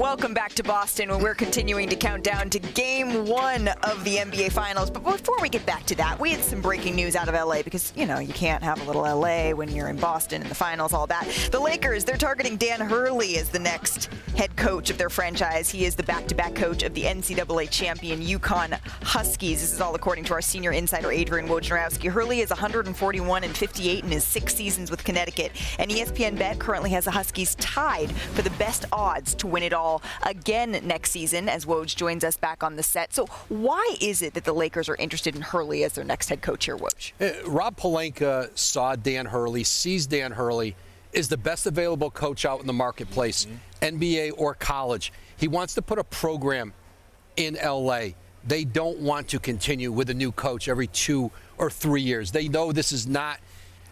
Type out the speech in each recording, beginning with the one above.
Welcome back to Boston, where we're continuing to count down to Game 1 of the NBA Finals. But before we get back to that, we had some breaking news out of LA because, you know, you can't have a little LA when you're in Boston in the finals, all that. The Lakers, they're targeting Dan Hurley as the next head coach of their franchise. He is the back-to-back coach of the NCAA champion UConn Huskies. This is all according to our senior insider, Adrian Wojnarowski. Hurley is 141-58 in his 6 seasons with Connecticut. And ESPN Bet currently has the Huskies tied for the best odds to win it all again next season, as Woj joins us back on the set. So why is it that the Lakers are interested in Hurley as their next head coach here, Woj? Rob Pelinka saw Dan Hurley, sees Dan Hurley, is the best available coach out in the marketplace, NBA or college. He wants to put a program in LA. They don't want to continue with a new coach every 2 or 3 years. They know this is not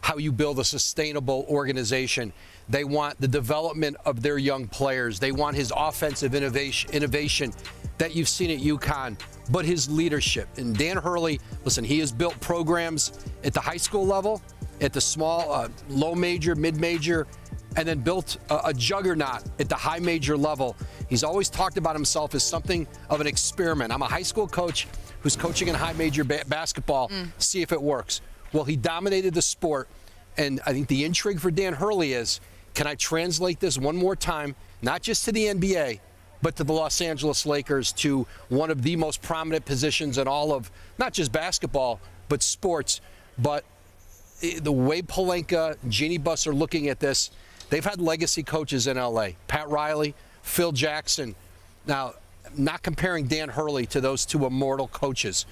how you build a sustainable organization. They want the development of their young players. They want his offensive innovation that you've seen at UConn, but his leadership. And Dan Hurley, listen, he has built programs at the high school level, at the small, low major, mid-major, and then built a juggernaut at the high major level. He's always talked about himself as something of an experiment. I'm a high school coach who's coaching in high major basketball, see if it works. Well, he dominated the sport, and I think the intrigue for Dan Hurley is, can I translate this one more time, not just to the NBA, but to the Los Angeles Lakers, to one of the most prominent positions in all of not just basketball, but sports. But the way Pelinka, Jeannie Buss are looking at this, they've had legacy coaches in LA. Pat Riley, Phil Jackson. Now, not comparing Dan Hurley to those two immortal coaches,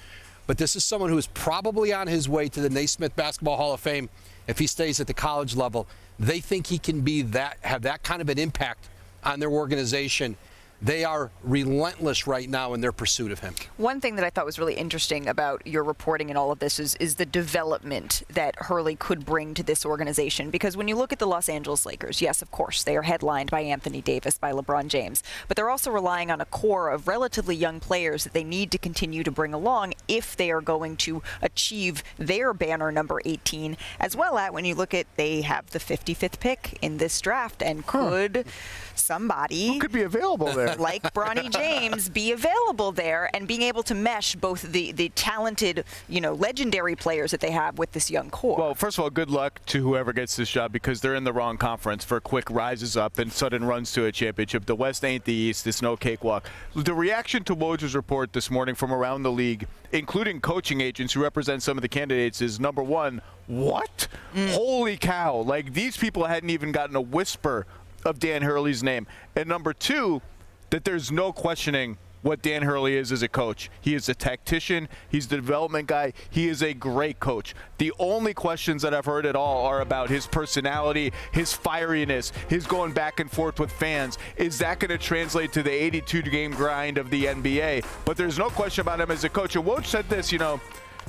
but this is someone who is probably on his way to the Naismith Basketball Hall of Fame if he stays at the college level. They think he can be that, have that kind of an impact on their organization. They are relentless right now in their pursuit of him. One thing that I thought was really interesting about your reporting and all of this is the development that Hurley could bring to this organization. Because when you look at the Los Angeles Lakers, yes, of course, they are headlined by Anthony Davis, by LeBron James. But they're also relying on a core of relatively young players that they need to continue to bring along if they are going to achieve their banner number 18. As well as when you look at, they have the 55th pick in this draft, and could somebody who could be available there like Bronny James be available there, and being able to mesh both the talented, you know, legendary players that they have with this young core. Well, first of all, good luck to whoever gets this job, because they're in the wrong conference for quick rises up and sudden runs to a championship. The West ain't the East. It's no cakewalk. The reaction to Woj's report this morning from around the league, including coaching agents who represent some of the candidates, is number one, what? Holy cow. Like, these people hadn't even gotten a whisper of Dan Hurley's name. And number two, that there's no questioning what Dan Hurley is as a coach. He is a tactician. He's the development guy. He is a great coach. The only questions that I've heard at all are about his personality, his fieriness, his going back and forth with fans. Is that going to translate to the 82-game grind of the NBA? But there's no question about him as a coach. And Woj said this, you know,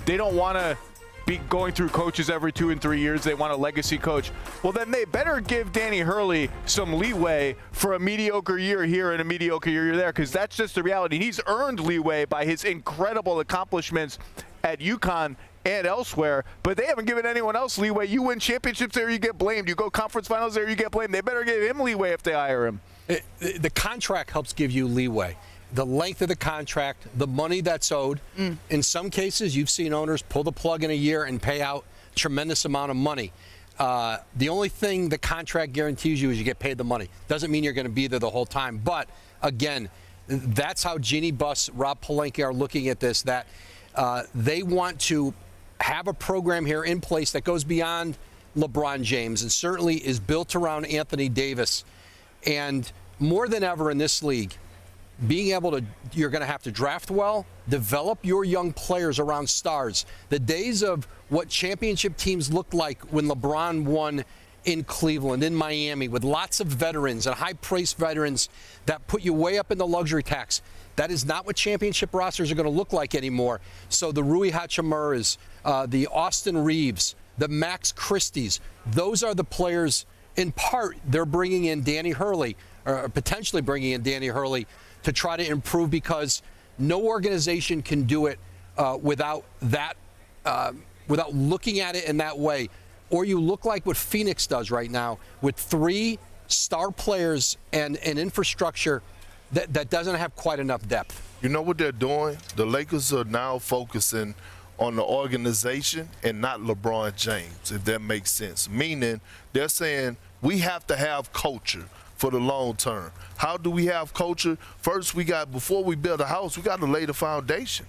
they don't want to be going through coaches every 2 and 3 years. They want a legacy coach. Well, then they better give Danny Hurley some leeway for a mediocre year here and a mediocre year there, because that's just the reality. He's earned leeway by his incredible accomplishments at UConn and elsewhere, but they haven't given anyone else leeway. You win championships there, you get blamed. You go conference finals there, you get blamed. They better give him leeway if they hire him. The contract helps give you leeway. The length of the contract, the money that's owed. In some cases, you've seen owners pull the plug in a year and pay out a tremendous amount of money. The only thing the contract guarantees you is you get paid the money. Doesn't mean you're going to be there the whole time. But, again, that's how Jeannie Buss, Rob Pelinka are looking at this, that they want to have a program here in place that goes beyond LeBron James and certainly is built around Anthony Davis. And more than ever in this league, being able to, you're going to have to draft well, develop your young players around stars. The days of what championship teams looked like when LeBron won in Cleveland, in Miami, with lots of veterans and high-priced veterans that put you way up in the luxury tax. That is not what championship rosters are going to look like anymore. So the Rui Hachimuras, the Austin Reeves, the Max Christies, those are the players, in part, they're bringing in Danny Hurley, or potentially bringing in Danny Hurley, to try to improve, because no organization can do it without that, without looking at it in that way. Or you look like what Phoenix does right now with 3 star players and an infrastructure that doesn't have quite enough depth. You know what they're doing? The Lakers are now focusing on the organization and not LeBron James, if that makes sense. Meaning they're saying we have to have culture for the long term. How do we have culture? First, before we build a house, we got to lay the foundation.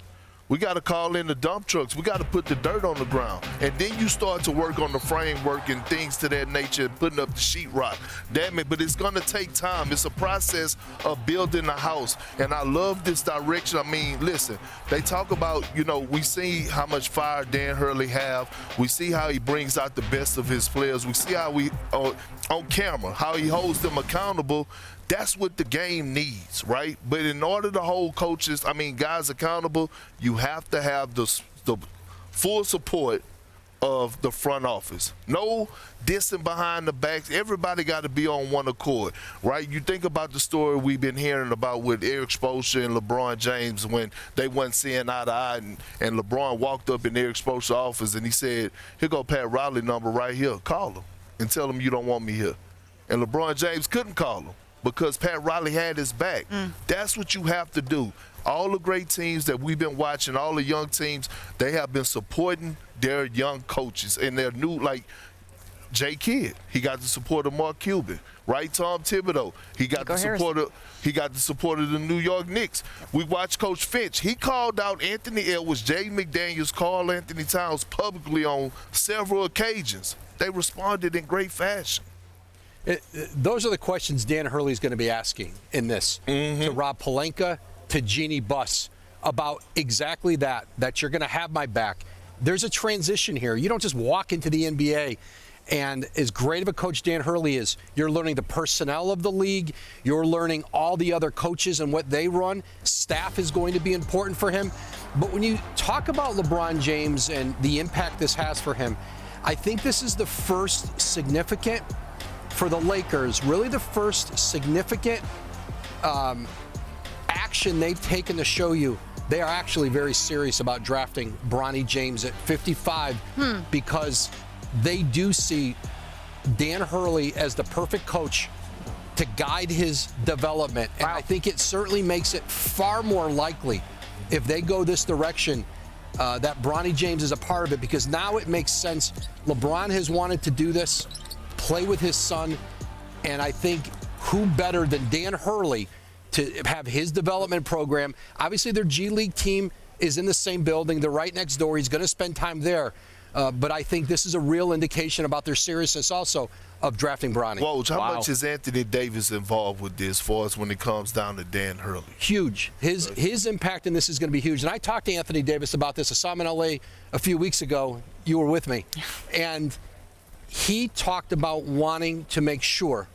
We got to call in the dump trucks. We got to put the dirt on the ground. And then you start to work on the framework and things to that nature, putting up the sheetrock. Damn it, but it's going to take time. It's a process of building a house. And I love this direction. I mean, listen, they talk about, we see how much fire Dan Hurley have. We see how he brings out the best of his players. We see how on camera, how he holds them accountable. That's what the game needs, right? But in order to hold guys accountable, you have to have the full support of the front office. No dissing behind the backs. Everybody got to be on one accord, right? You think about the story we've been hearing about with Eric Spoelstra and LeBron James when they wasn't seeing eye to eye, and LeBron walked up in Eric Spoelstra's office and he said, "Here go Pat Riley number right here. Call him and tell him you don't want me here." And LeBron James couldn't call him, because Pat Riley had his back. That's what you have to do. All the great teams that we've been watching, all the young teams, they have been supporting their young coaches and their new, like Jay Kidd. He got the support of Mark Cuban, right? Tom Thibodeau. He got the support of the New York Knicks. We watched Coach Finch. He called out Anthony Edwards, Jay McDaniels, Karl Anthony Towns publicly on several occasions. They responded in great fashion. Those are the questions Dan Hurley is going to be asking in this to Rob Pelinka, to Jeannie Buss, about exactly that you're going to have my back. There's a transition here. You don't just walk into the NBA, and as great of a coach Dan Hurley is, you're learning the personnel of the league. You're learning all the other coaches and what they run. Staff is going to be important for him. But when you talk about LeBron James and the impact this has for him, I think this is the first significant for the Lakers, really the first significant action they've taken to show you they are actually very serious about drafting Bronny James at 55 because they do see Dan Hurley as the perfect coach to guide his development. And I think it certainly makes it far more likely if they go this direction that Bronny James is a part of it, because now it makes sense. LeBron has wanted to do this, play with his son, and I think who better than Dan Hurley to have his development program. Obviously, their G League team is in the same building. They're right next door. He's going to spend time there. But I think this is a real indication about their seriousness also of drafting Bronny. Woj, how much is Anthony Davis involved with this for us when it comes down to Dan Hurley? Huge. His impact in this is going to be huge. And I talked to Anthony Davis about this. I saw him in L.A. a few weeks ago. You were with me. And he talked about wanting to make sure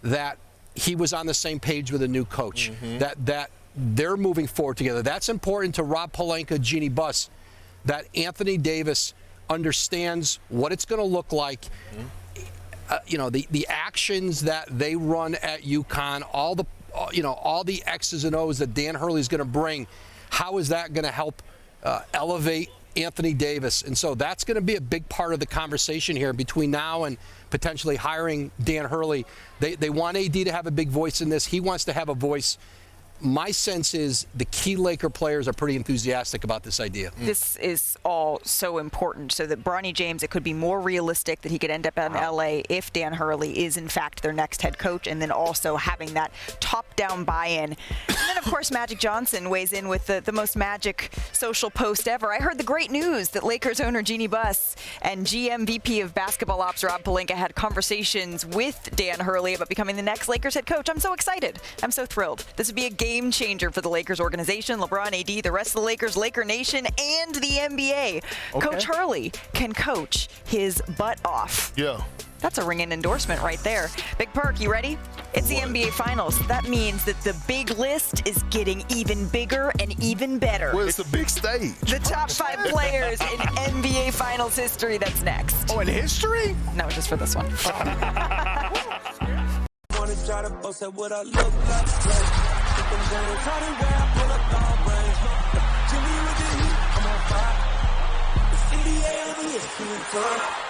that he was on the same page with a new coach, that they're moving forward together. That's important to Rob Pelinka, Jeannie Buss, that Anthony Davis understands what it's going to look like. The actions that they run at UConn, all the X's and O's that Dan Hurley is going to bring. How is that going to help elevate Anthony Davis? And so that's going to be a big part of the conversation here between now and potentially hiring Dan Hurley. They want AD to have a big voice in this. He wants to have a voice. My sense is the key Laker players are pretty enthusiastic about this idea. This is all so important so that Bronny James, it could be more realistic that he could end up in LA if Dan Hurley is in fact their next head coach, and then also having that top-down buy-in. And then, of course, Magic Johnson weighs in with the most magic social post ever. I heard the great news that Lakers owner Jeannie Buss and GM VP of Basketball Ops Rob Pelinka had conversations with Dan Hurley about becoming the next Lakers head coach. I'm so excited. I'm so thrilled. This would be a game changer for the Lakers organization, LeBron, AD, the rest of the Lakers, Laker Nation, and the NBA. Okay. Coach Hurley can coach his butt off. Yeah. That's a ringing endorsement right there. Big Perk, you ready? It's the NBA Finals. That means that the big list is getting even bigger and even better. Well, it's a big stage. The top 5 players in NBA Finals history. That's next. Oh, in history? No, just for this one. Try to boast at what I look like. Think I'm gonna try to wear, pull up all brains. Jimmy with the heat, I'm on fire. It's 88 over here,